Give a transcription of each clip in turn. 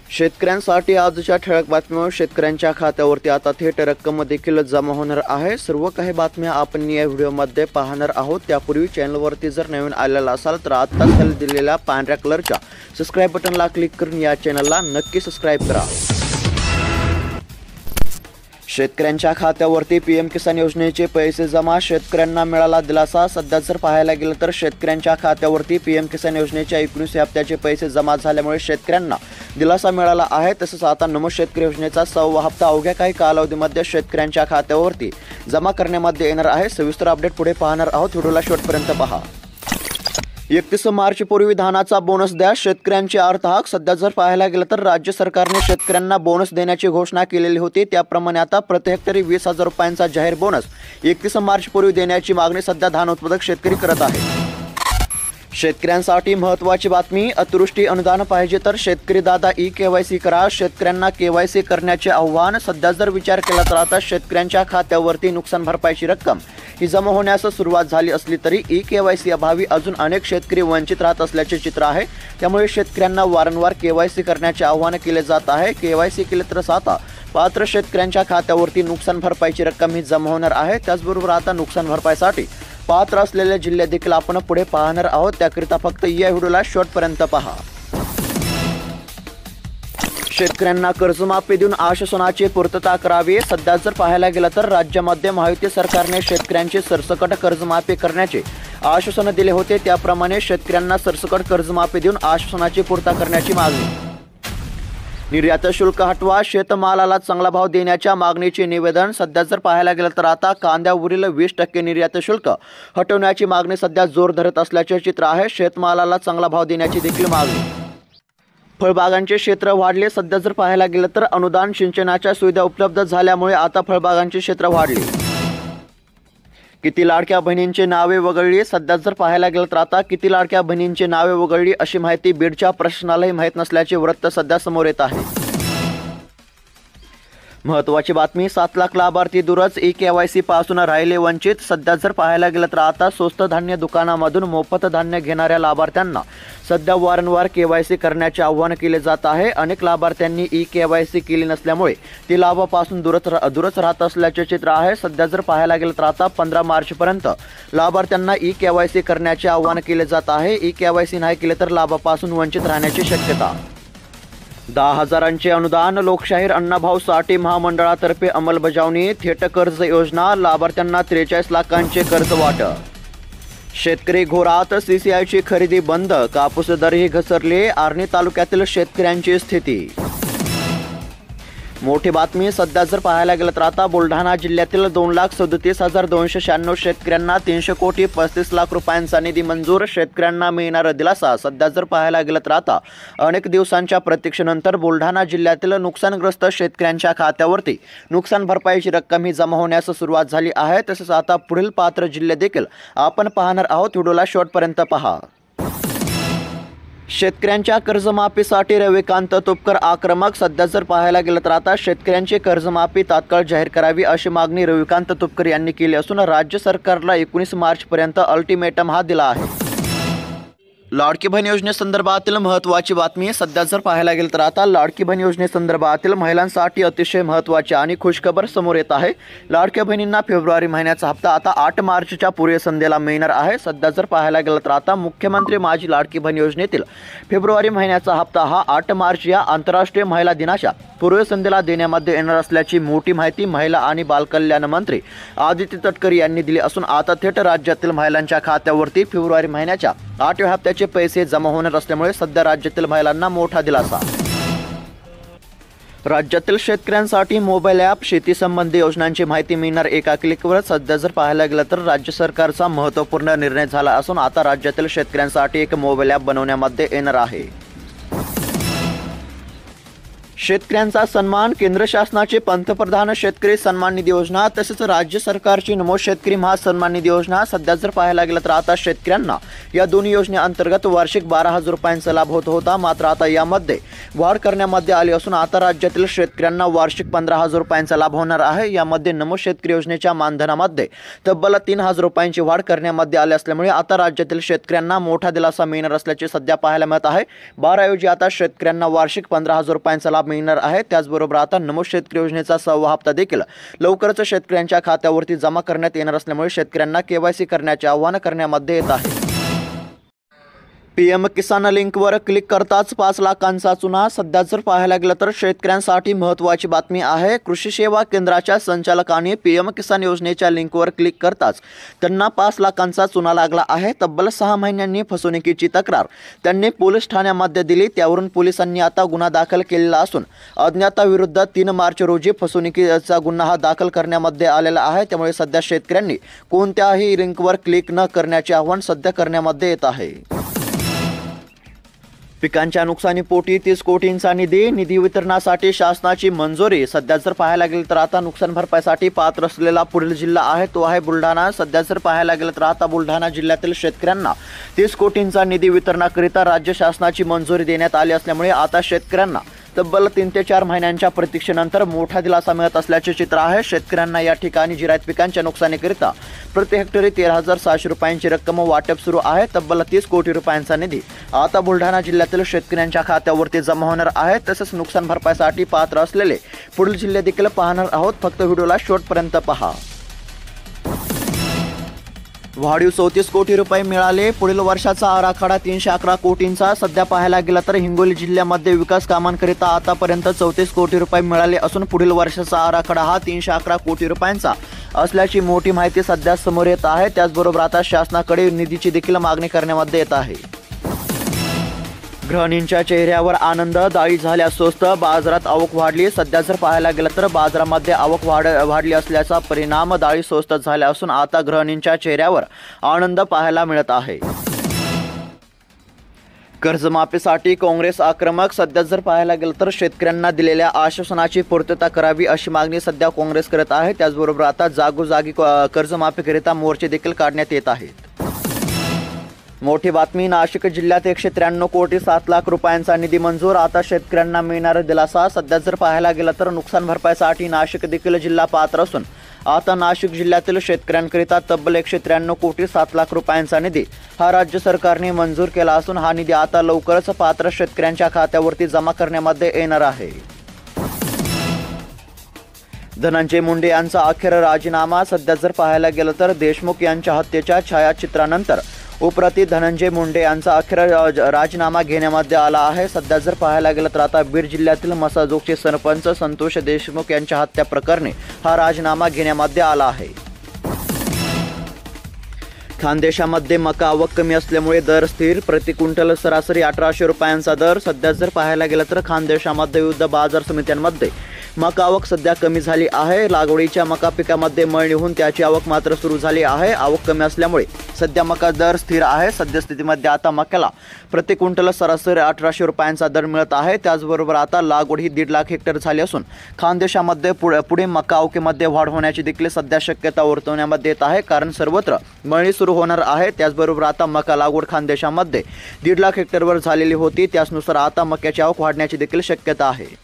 शेतकऱ्यांसाठी आजच्या ठळक बातम्या। शेतकऱ्यांच्या खात्यावरती आता थेट रक्कम देखील जमा होणार आहे। सर्व काही बातम्या आपण या व्हिडिओमध्ये पाहणार आहोत। त्यापूर्वी चॅनलवरती जर नवीन आलेला असाल तर आत्ताच खाली दिलेल्या पांढऱ्या कलरच्या सबस्क्राइब बटनला क्लिक करून या चॅनलला नक्की सबस्क्राइब करा। शेतकऱ्यांच्या खात्यावरती पीएम किसान योजनेचे पैसे जमा, शेतकऱ्यांना मिळाला दिलासा। सध्या जर पाहायला गेलं तर शेतकऱ्यांच्या खात्यावरती पीएम किसान योजनेच्या 19 हप्त्याचे पैसे जमा झाल्यामुळे शेतकऱ्यांना दिलासा मिळाला आहे। तसंच आता नमो शेतकरी योजनेचा 6वा हप्ता अवघ्या काही कालावधीमध्ये शेतकऱ्यांच्या खात्यावरती जमा करण्यामध्ये येणार आहे। सविस्तर अपडेट पुढे पाहणार आहोत, व्हिडिओला शेवटपर्यंत पहा। 31 मार्च पूर्वी धानाचा बोनस द्या, शेतकऱ्यांचे अर्थहाक। सध्या जर पाहायला गेलं तर राज्य सरकारने शेतकऱ्यांना बोनस देण्याची घोषणा केलेली होती। त्याप्रमाणे आता प्रति हेक्टरी 20,000 रुपयांचा जाहीर बोनस 31 मार्च पूर्वी देण्याची मागणी सध्या धान उत्पादक शेतकरी करत आहे। शेतकऱ्यांसाठी महत्त्वाची बातमी, अतिवृष्टी अनुदान पाहिजे तर शेतकरी दादा ई-केवायसी करा। शेतकऱ्यांना केवायसी करण्याचे आव्हान। सध्या जर विचार केला तर आता शेतकऱ्यांच्या खात्यावरती नुकसान भरपाईची रक्कम ही जमा होण्यास सुरुवात झाली असली तरी ई-केवायसी अभावी अजून अनेक शेतकरी वंचित राहत असल्याचे चित्र आहे। त्यामुळे शेतकऱ्यांना वारंवार केवायसी करण्याचे आवाहन केले जात आहे। केवायसी केले तरच आता पात्र शेतकऱ्यांच्या खात्यावरती नुकसान भरपाईची रक्कम ही जमा होणार आहे। त्याचबरोबर आता नुकसान भरपाईसाठी पात्र असलेले जिल्हे देखील आपण पुढे पाहणार आहोत। त्याकरिता फक्त या व्हिडिओला शेवटपर्यंत पहा। शेतकऱ्यांना कर्जमाफी देऊन आश्वासनाची पूर्तता करावी। सध्या जर पाहायला गेलं तर राज्यामध्ये महायुती सरकारने शेतकऱ्यांची सरसकट कर्जमाफी करण्याचे आश्वासन दिले होते। त्याप्रमाणे शेतकऱ्यांना सरसकट कर्जमाफी देऊन आश्वासनाची पूर्तता करण्याची मागणी। निर्यात शुल्क हटवा, शेतमालाला चांगला भाव देण्याच्या मागणीचे निवेदन। सध्या जर पाहायला गेलं तर आता कांद्यावरील 20% निर्यात शुल्क हटवण्याची मागणी सध्या जोर धरत असल्याचे चित्र आहे। शेतमालाला चांगला भाव देण्याची देखील मागणी। फळबागांचे क्षेत्र वाढले, सध्या जर पाहायला गेलं तर अनुदान सिंचनाच्या सुविधा उपलब्ध झाल्यामुळे आता फळबागांचे क्षेत्र वाढले। किती लाडक्या बहिणींची नावे वगळली, सध्या जर पाहायला गेलं तर आता किती लाडक्या बहिणींची नावे वगळली अशी माहिती बीडच्या प्रशासनालाही माहीत नसल्याचे वृत्त सध्या समोर येत आहे। महत्त्वाची बातमी, 7 लाख लाभार्थी दूरच ई-केवायसी पासून राहिले वंचित। सध्या जर पाहायला गेलं तर आता स्वस्त धान्य दुकानामधून मोफत धान्य घेणाऱ्या लाभार्थ्यांना सध्या वारंवार केवायसी करण्याचे आवाहन केले जात आहे। अनेक लाभार्थ्यांनी ई-केवायसी केली नसल्यामुळे ती लाभापासून दूरच राहत असल्याचे चित्र आहे। सध्या जर पाहायला गेलं तर आता 15 मार्चपर्यंत लाभार्थ्यांना ई-केवायसी करण्याचे आवाहन केले जात आहे। ई-केवायसी नाही केले तर लाभापासून वंचित राहण्याची शक्यता। 10,000चे अनुदान, लोकशाहीर अण्णाभाऊ साठे महामंडळातर्फे अंमलबजावणी। थेट कर्ज योजना, लाभार्थ्यांना 43 लाखांचे कर्ज वाटप। शेतकरी घोरात, CCIची खरेदी बंद, कापूस दरही घसरले। आर्णी तालुक्यातील शेतकऱ्यांची स्थिती। मोठी बातमी, सध्या जर पाहायला गेलं तर आता बुलढाणा जिल्ह्यातील 2,37,296 शेतकऱ्यांना 300,35,00,000 रुपयांचा निधी मंजूर। शेतकऱ्यांना मिळणार दिलासा। सध्या जर पाहायला गेलं तर आता अनेक दिवसांच्या प्रतीक्षेनंतर बुलढाणा जिल्ह्यातील नुकसानग्रस्त शेतकऱ्यांच्या खात्यावरती नुकसान भरपाईची रक्कम ही जमा होण्यास सुरुवात झाली आहे। तसेच आता पुढील पात्र जिल्हे देखील आपण पाहणार आहोत, व्हिडिओला शेवटपर्यंत पहा। शेतकऱ्यांच्या कर्जमाफीसाठी रविकांत तुपकर आक्रमक। सध्या जर पाहायला गेलं तर आता शेतकऱ्यांची कर्जमाफी तात्काळ जाहीर करावी अशी मागणी रविकांत तुपकर यांनी केली असून राज्य सरकारला 19 मार्चपर्यंत अल्टिमेटम हा दिला आहे। लाडकी बहीण योजनेसंदर्भातील महत्त्वाची बातमी, सध्या जर पाहायला गेलं तर आता लाडकी बहीण योजनेसंदर्भातील महिलांसाठी अतिशय महत्त्वाची आणि खुशखबर समोर येत आहे। लाडक्या बहिणींना फेब्रुवारी महिन्याचा हप्ता आता 8 मार्चच्या पूर्व संध्येला मिळणार आहे। सध्या जर पाहायला गेलं तर आता मुख्यमंत्री माझी लाडकी बहीण योजनेतील फेब्रुवारी महिन्याचा हप्ता हा 8 मार्च या आंतरराष्ट्रीय महिला दिनाच्या पूर्व संध्येला देण्यामध्ये येणार असल्याची मोठी माहिती महिला आणि बालकल्याण मंत्री आदिती तटकरे यांनी दिली असून आता थेट राज्यातील महिलांच्या खात्यावरती फेब्रुवारी महिन्याच्या 8व्या हप्त्याचे पैसे जमा होणार असल्यामुळे सध्या राज्यातील महिलांना मोठा दिलासा। राज्यातील शेतकऱ्यांसाठी मोबाईल ॲप, शेती संबंधी योजनांची माहिती मिळणार एका क्लिकवर। सध्या जर पाहायला गेलं तर राज्य सरकारचा महत्त्वपूर्ण निर्णय झाला असून आता राज्यातील शेतकऱ्यांसाठी एक मोबाईल ॲप बनवण्यामध्ये येणार आहे। शेतकऱ्यांचा सन्मान, केंद्र शासनाचे पंतप्रधान शेतकरी सन्मान निधी योजना तसेच राज्य सरकारची नमो शेतकरी महासन्मान निधी योजना. सध्या जर पाहायला गेलं तर आता शेतकऱ्यांना या दोन्ही योजनेअंतर्गत वार्षिक 12,000 रुपयांचा लाभ होत होता. मात्र आता यामध्ये वाढ करण्यामध्ये आली असून आता राज्यातील शेतकऱ्यांना वार्षिक 15,000 रुपयांचा लाभ होणार आहे. यामध्ये नमो शेतकरी योजनेच्या मानधनामध्ये तब्बल 3,000 रुपयांची वाढ करण्यामध्ये आली असल्यामुळे आता राज्यातील शेतकऱ्यांना मोठा दिलासा मिळणार असल्याचे सध्या पाहायला मिळत आहे. 12 ऐवजी आता शेतकऱ्यांना वार्षिक 15,000 रुपयांचा लाभ मिळणार आहे. त्याचबरोबर आता नमो शेतकरी योजनेचा 6वा हप्ता देखील लवकरच शेतकऱ्यांच्या खात्यावरती जमा करण्यात येणार असल्यामुळे शेतकऱ्यांना केवायसी करण्याचे आवाहन करण्यामध्ये येत आहे. पीएम किसान लिंकवर क्लिक करताच 5 लाखांचा चुना. सध्या जर पाहायला गेलं तर शेतकऱ्यांसाठी महत्त्वाची बातमी आहे. कृषी सेवा केंद्राच्या संचालकांनी पीएम किसान योजनेच्या लिंकवर क्लिक करताच त्यांना 5 लाखांचा चुना लागला आहे. तब्बल 6 महिन्यांनी फसवणुकीची तक्रार त्यांनी पोलीस ठाण्यामध्ये दिली. त्यावरून पोलिसांनी आता गुन्हा दाखल केलेला असून अज्ञाताविरुद्ध 3 मार्च रोजी फसवणुकीचा गुन्हा दाखल करण्यामध्ये आलेला आहे. त्यामुळे सध्या शेतकऱ्यांनी कोणत्याही लिंकवर क्लिक न करण्याचे आवाहन सध्या करण्यामध्ये येत आहे. पिकांच्या नुकसानीपोटी 30 कोटींचा निधी वितरणासाठी शासनाची मंजुरी. सध्या जर पाहायला गेलं तर आता नुकसान भरपाईसाठी पात्र असलेला पुढील जिल्हा आहे तो आहे बुलढाणा. सध्या जर पाहायला गेलं तर आता बुलढाणा जिल्ह्यातील शेतकऱ्यांना 30 कोटींचा निधी वितरणाकरिता राज्य शासनाची मंजुरी देण्यात आली असल्यामुळे आता शेतकऱ्यांना तब्बल 3 ते 4 महिन्यांच्या प्रतीक्षेनंतर मोठा दिलासा मिळत असल्याचे चित्र आहे. शेतकऱ्यांना या ठिकाणी जिरायत पिकांच्या नुकसानीकरिता प्रति हेक्टरी 13,600 रुपयांची रक्कम वाटप सुरू आहे. तब्बल 30 कोटी रुपयांचा निधी आता बुलढाणा जिल्ह्यातील शेतकऱ्यांच्या खात्यावरती जमा होणार आहे. तसेच नुकसान भरपाईसाठी पात्र असलेले पुढील जिल्हे देखील पाहणार आहोत. फक्त व्हिडिओला शेवटपर्यंत पहा. वाढीव 34 कोटी रुपये मिळाले. पुढील वर्षाचा आराखडा 311 कोटींचा. सध्या पाहायला गेला तर हिंगोली जिल्ह्यामध्ये विकास कामांकरिता आतापर्यंत 34 कोटी रुपये मिळाले असून पुढील वर्षाचा आराखडा हा 311 कोटी रुपयांचा असल्याची मोठी माहिती सध्या समोर येत आहे. त्याचबरोबर आता शासनाकडे निधीची देखील मागणी करण्यामध्ये येत आहे. गृहिणींच्या चेहऱ्यावर आनंद, डाळी झाल्या स्वस्त, बाजारात आवक वाढली. सध्या जर पाहायला गेलं तर बाजारामध्ये आवक वाढली असल्याचा परिणाम डाळी स्वस्त झाल्या असून आता गृहिणींच्या चेहऱ्यावर आनंद पाहायला मिळत आहे. कर्जमाफीसाठी काँग्रेस आक्रमक. सध्या जर पाहायला गेलं तर शेतकऱ्यांना दिलेल्या आश्वासनाची पूर्तता करावी अशी मागणी सध्या काँग्रेस करत आहे. त्याचबरोबर आता जागोजागी कर्जमाफीकरिता मोर्चे देखील काढण्यात येत आहेत. मोठी बातमी. नाशिक जिल्ह्यात 193 कोटी 7 लाख रुपयांचा निधी मंजूर. आता शेतकऱ्यांना मिळणार दिलासा. सध्या जर पाहायला गेलं तर नुकसान भरपाईसाठी नाशिक देखील जिल्हा पात्र असून आता नाशिक जिल्ह्यातील शेतकऱ्यांकरिता तब्बल 193 कोटी 7 लाख रुपयांचा निधी हा राज्य सरकारने मंजूर केला असून हा निधी आता लवकरच पात्र शेतकऱ्यांच्या खात्यावरती जमा करण्यामध्ये येणार आहे. धनंजय मुंडे यांचा अखेर राजीनामा. सध्या जर पाहायला गेलं तर देशमुख यांच्या हत्येच्या छायाचित्रानंतर उपरती धनंजय मुंडे यांचा अखेर राजीनामा घेण्यामध्ये आला आहे. सध्या जर पाहायला गेलं तर आता बीड जिल्ह्यातील मसाजोगचे सरपंच संतोष देशमुख यांच्या हत्या प्रकरणी हा राजीनामा घेण्यामध्ये आला आहे. खानदेशामध्ये मका आवक कमी असल्यामुळे दर स्थिर. प्रति क्विंटल सरासरी 1,800 रुपयांचा दर. सध्या जर पाहायला गेलं तर खानदेशामध्ये विविध बाजार समित्यांमध्ये मका आवक सध्या कमी झाली आहे. लागवडीच्या मका पिकामध्ये मळ निघून त्याची आवक मात्र सुरू झाली आहे. आवक कमी असल्यामुळे सध्या मका दर स्थिर आहे. सद्यस्थितीमध्ये आता मक्याला प्रति क्विंटल सरासरी 1,800 रुपयांचा दर मिळत आहे. त्याचबरोबर आता लागवड ही 1.5 लाख हेक्टर झाली असून खानदेशामध्ये पुढे मका आवकेमध्ये वाढ होण्याची देखील सध्या शक्यता वर्तवण्यामध्ये येत आहे. कारण सर्वत्र मळणी सुरू होणार आहे. त्याचबरोबर आता मका लागवड खानदेशामध्ये 1.5 लाख हेक्टरवर झालेली होती. त्यानुसार आता मक्याची आवक वाढण्याची देखील शक्यता आहे.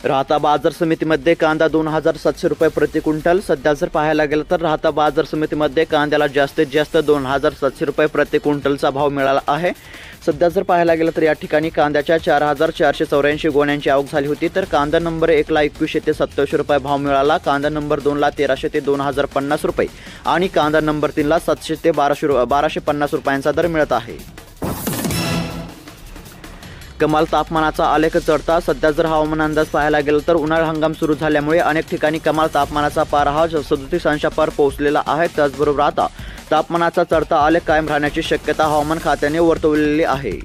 राहता बाजार समितीमध्ये कांदा 2,700 रुपये प्रति क्विंटल. सध्या जर पाहायला गेलं तर राहता बाजार समितीमध्ये कांद्याला जास्तीत जास्त 2,700 रुपये प्रति क्विंटलचा भाव मिळाला आहे. सध्या जर पाहायला गेलं तर या ठिकाणी कांद्याच्या 4,484 गोण्यांची आवक झाली होती. तर कांदा नंबर 1ला 2100 ते 2700 रुपये भाव मिळाला. कांदा नंबर 2ला 1,300 ते 2,050 रुपये आणि कांदा नंबर 3ला 700 ते 1,250 रुपयांचा दर मिळत आहे. कमाल तापमानाचा आलेख चढता. सध्या जर हवामान अंदाज पाहायला गेलं तर उन्हाळा हंगाम सुरू झाल्यामुळे अनेक ठिकाणी कमाल तापमानाचा पारा हा 37 अंशापार पोहोचलेला आहे. त्याचबरोबर आता तापमानाचा चढता आलेख कायम राहण्याची शक्यता हवामान खात्याने वर्तवलेली आहे.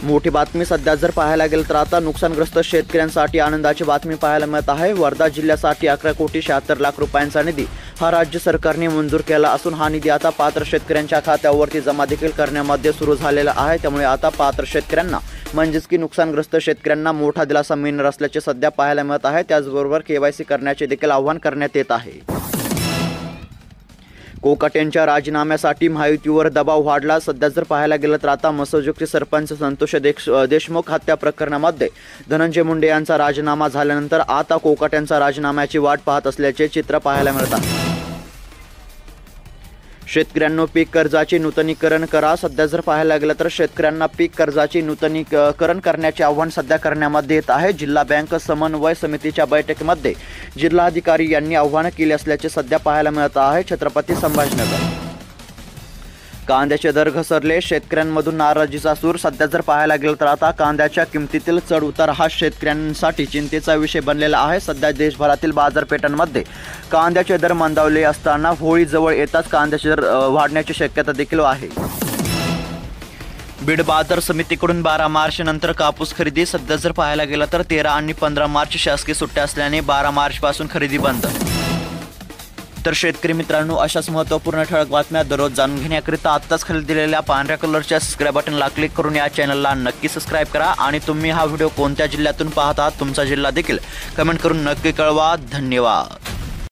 मोठी बातमी. सध्या जर पाहायला गेलं तर आता नुकसानग्रस्त शेतकऱ्यांसाठी आनंदाची बातमी पाहायला मिळत आहे. वर्धा जिल्ह्यासाठी 11 कोटी 76 लाख रुपयांचा निधी हा राज्य सरकारने मंजूर केला असून हा निधी आता पात्र शेतकऱ्यांच्या खात्यावरती जमा देखील करण्यामध्ये सुरू झालेला आहे। त्यामुळे आता पात्र शेतकऱ्यांना म्हणजेच की नुकसानग्रस्त शेतकऱ्यांना मोठा दिलासा मिळणार असल्याचे सध्या पाहायला मिळत आहे। त्याचबरोबर KYC करण्याचे देखील आवाहन करण्यात येत आहे। कोकाटेंच्या राजीनाम्यासाठी महायुतीवर दबाव वाढला। सध्या जर पाहायला गेलं तर आता मसोजोगचे सरपंच संतोष देशमुख हत्या प्रकरणामध्ये धनंजय मुंडे यांचा राजीनामा झाल्यानंतर आता कोकाटेंचा राजीनाम्याची वाट पाहत असल्याचे चित्र पाहायला मिळत आहे। शेतकऱ्यांनो पीक कर्जाचे नूतनीकरण करा। सध्या जर पाहायला गेलं तर शेतकऱ्यांना पीक कर्जाचे नूतनीकरण करण्याचे आवाहन सध्या करण्यामध्ये येत आहे। जिल्हा बँक समन्वय समितीच्या बैठकीमध्ये जिल्हाधिकारी यांनी आवाहन केले असल्याचे सध्या पाहायला मिळत आहे। छत्रपती संभाजीनगर कांद्याचे दर घसरले, शेतकऱ्यांमधून नाराजीचा सूर। सध्या जर पाहायला गेलं तर आता कांद्याच्या किमतीतील चढ उतार हा शेतकऱ्यांसाठी चिंतेचा विषय बनलेला आहे। सध्या देशभरातील बाजारपेठांमध्ये कांद्याचे दर मंदावले असताना होळी जवळ येताच कांद्याचे दर वाढण्याची शक्यता देखील आहे। बीड बाजार समितीकडून 12 मार्च नंतर कापूस खरेदी। सध्या जर पाहायला गेलं तर 13 आणि 15 मार्च शासकीय सुट्ट्या असल्याने 12 मार्च पासून खरेदी बंद। तर शेतकरी मित्रांनो, अशाच महत्त्वपूर्ण ठळक बातम्या दररोज जाणून घेण्याकरिता आत्ताच खाली दिलेल्या पांढऱ्या कलरच्या सबस्क्राईब बटनला क्लिक करून या चॅनलला नक्की सबस्क्राईब करा। आणि तुम्ही हा व्हिडिओ कोणत्या जिल्ह्यातून पाहता तुमचा जिल्हा देखील कमेंट करून नक्की कळवा। धन्यवाद।